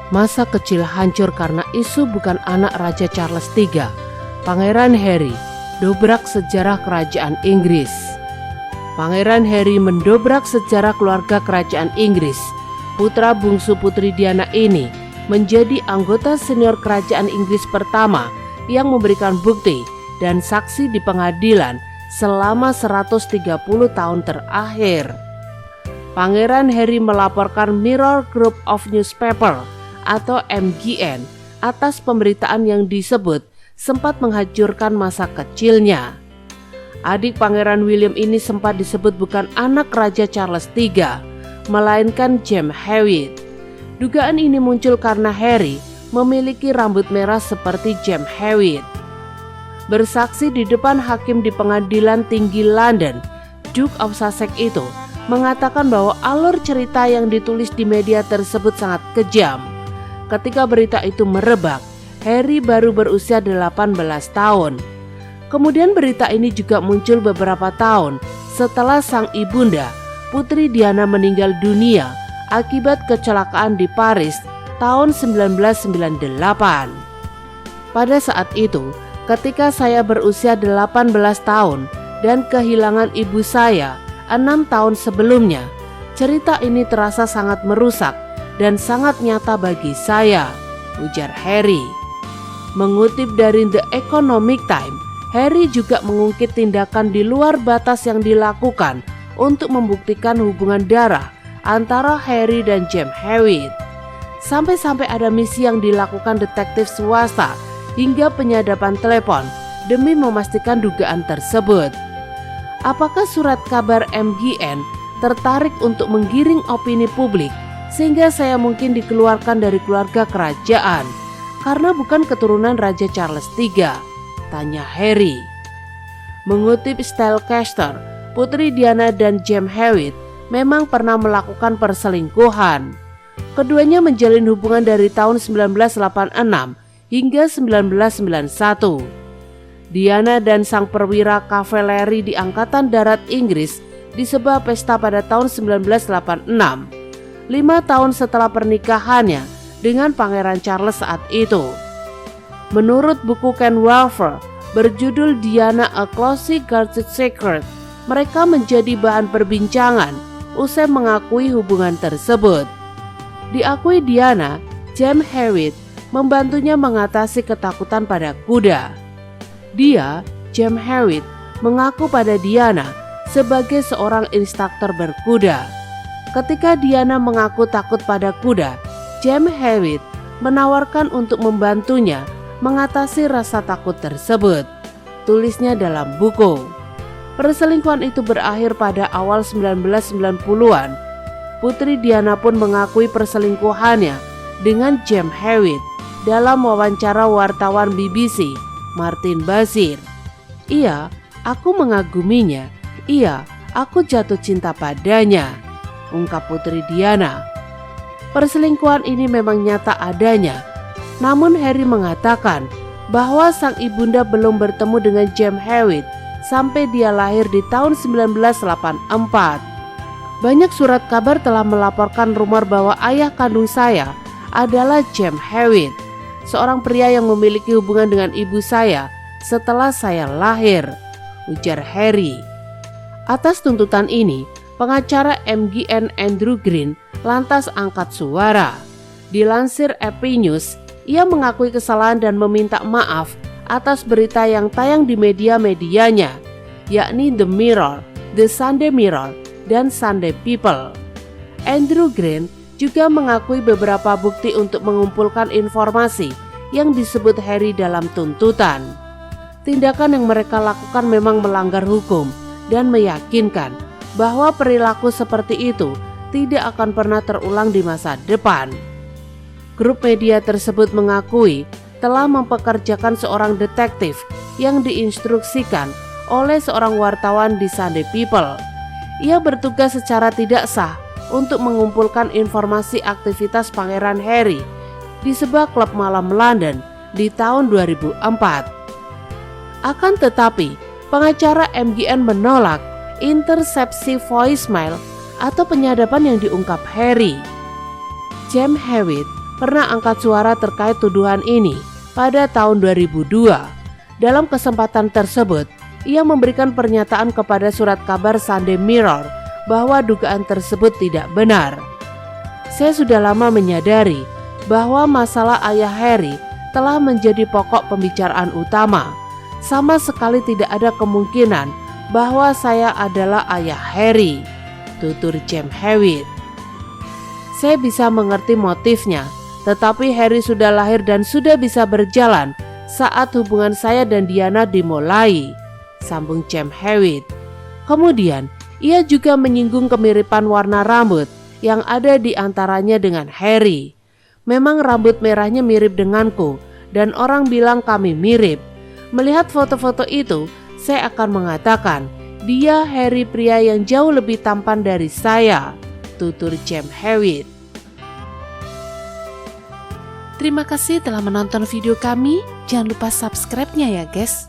Masa kecil hancur karena isu bukan anak Raja Charles III. Pangeran Harry dobrak sejarah kerajaan Inggris. Pangeran Harry mendobrak sejarah keluarga kerajaan Inggris. Putra bungsu Putri Diana ini menjadi anggota senior kerajaan Inggris pertama yang memberikan bukti dan saksi di pengadilan selama 130 tahun terakhir. Pangeran Harry melaporkan Mirror Group of Newspaper atau MGN atas pemberitaan yang disebut sempat menghancurkan masa kecilnya. Adik Pangeran William ini sempat disebut bukan anak Raja Charles III, melainkan James Hewitt. Dugaan ini muncul karena Harry memiliki rambut merah seperti James Hewitt. Bersaksi di depan hakim di pengadilan tinggi London, Duke of Sussex itu mengatakan bahwa alur cerita yang ditulis di media tersebut sangat kejam. Ketika berita itu merebak, Harry baru berusia 18 tahun. Kemudian berita ini juga muncul beberapa tahun setelah sang ibunda, Putri Diana, meninggal dunia akibat kecelakaan di Paris tahun 1998. Pada saat itu, ketika saya berusia 18 tahun dan kehilangan ibu saya 6 tahun sebelumnya, cerita ini terasa sangat merusak dan sangat nyata bagi saya, ujar Harry. Mengutip dari The Economic Times, Harry juga mengungkit tindakan di luar batas yang dilakukan untuk membuktikan hubungan darah antara Harry dan James Hewitt. Sampai-sampai ada misi yang dilakukan detektif swasta hingga penyadapan telepon demi memastikan dugaan tersebut. Apakah surat kabar MGN tertarik untuk menggiring opini publik sehingga saya mungkin dikeluarkan dari keluarga kerajaan karena bukan keturunan Raja Charles III? Tanya Harry. Mengutip Stellcaster, Putri Diana dan James Hewitt memang pernah melakukan perselingkuhan. Keduanya menjalin hubungan dari tahun 1986 hingga 1991. Diana dan sang perwira kavaleri di Angkatan Darat Inggris di sebuah pesta pada tahun 1986, 5 tahun setelah pernikahannya dengan Pangeran Charles saat itu. Menurut buku Ken Wilber berjudul Diana A Closely Guarded Secret, mereka menjadi bahan perbincangan usai mengakui hubungan tersebut. Diakui Diana, James Hewitt membantunya mengatasi ketakutan pada kuda. Dia, James Hewitt, mengaku pada Diana sebagai seorang instruktur berkuda. Ketika Diana mengaku takut pada kuda, James Hewitt menawarkan untuk membantunya mengatasi rasa takut tersebut. Tulisnya dalam buku. Perselingkuhan itu berakhir pada awal 1990-an. Putri Diana pun mengakui perselingkuhannya dengan James Hewitt dalam wawancara wartawan BBC Martin Bashir. Iya, aku mengaguminya. Iya, aku jatuh cinta padanya, ungkap Putri Diana. Perselingkuhan ini memang nyata adanya. Namun Harry mengatakan bahwa sang ibunda belum bertemu dengan James Hewitt sampai dia lahir di tahun 1984. Banyak surat kabar telah melaporkan rumor bahwa ayah kandung saya adalah James Hewitt, seorang pria yang memiliki hubungan dengan ibu saya setelah saya lahir, ujar Harry. Atas tuntutan ini, pengacara MGN Andrew Green lantas angkat suara. Dilansir AP News, ia mengakui kesalahan dan meminta maaf atas berita yang tayang di media-medianya, yakni The Mirror, The Sunday Mirror, dan Sunday People. Andrew Green juga mengakui beberapa bukti untuk mengumpulkan informasi yang disebut Harry dalam tuntutan. Tindakan yang mereka lakukan memang melanggar hukum dan meyakinkan bahwa perilaku seperti itu tidak akan pernah terulang di masa depan. Grup media tersebut mengakui telah mempekerjakan seorang detektif yang diinstruksikan oleh seorang wartawan di Sunday People. Ia bertugas secara tidak sah untuk mengumpulkan informasi aktivitas Pangeran Harry di sebuah klub malam London di tahun 2004. Akan tetapi, pengacara MGN menolak intersepsi voicemail atau penyadapan yang diungkap Harry. James Hewitt pernah angkat suara terkait tuduhan ini pada tahun 2002. Dalam kesempatan tersebut, ia memberikan pernyataan kepada surat kabar Sunday Mirror bahwa dugaan tersebut tidak benar. Saya sudah lama menyadari bahwa masalah ayah Harry telah menjadi pokok pembicaraan utama. Sama sekali tidak ada kemungkinan bahwa saya adalah ayah Harry, tutur James Hewitt. Saya bisa mengerti motifnya, tetapi Harry sudah lahir dan sudah bisa berjalan saat hubungan saya dan Diana dimulai, sambung James Hewitt. Kemudian, ia juga menyinggung kemiripan warna rambut yang ada di antaranya dengan Harry. Memang rambut merahnya mirip denganku dan orang bilang kami mirip. Melihat foto-foto itu, saya akan mengatakan dia Harry pria yang jauh lebih tampan dari saya, tutur James Hewitt. Terima kasih telah menonton video kami. Jangan lupa subscribe-nya ya guys.